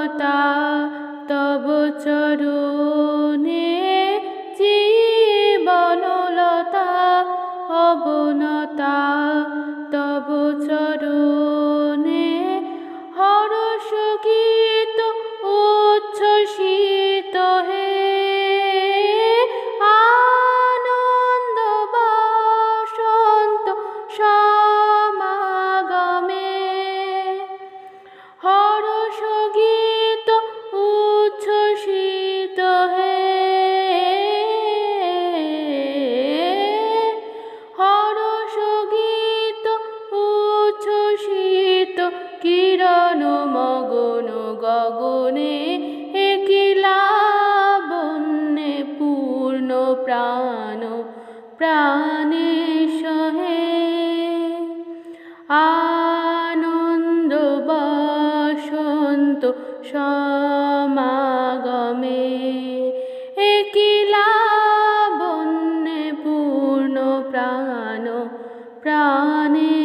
অবনতা তব চরণে জীবনলতা অবনতা তব চরণে হর্ষ গীত উচ্ছ্বসিত হে আনন্দ বসন্ত সমাগমে হর্ষ গীত উচ্ছ্বসিত হে হর্ষ গীত উচ্ছ্বসিত কিরণ মগন গগনে একিলা বন্যে পূর্ণ প্রাণ প্রাণে সহে আনন্দ বসন্ত সমাগমে একিলা বন্যে পূর্ণ প্রাণ প্রাণে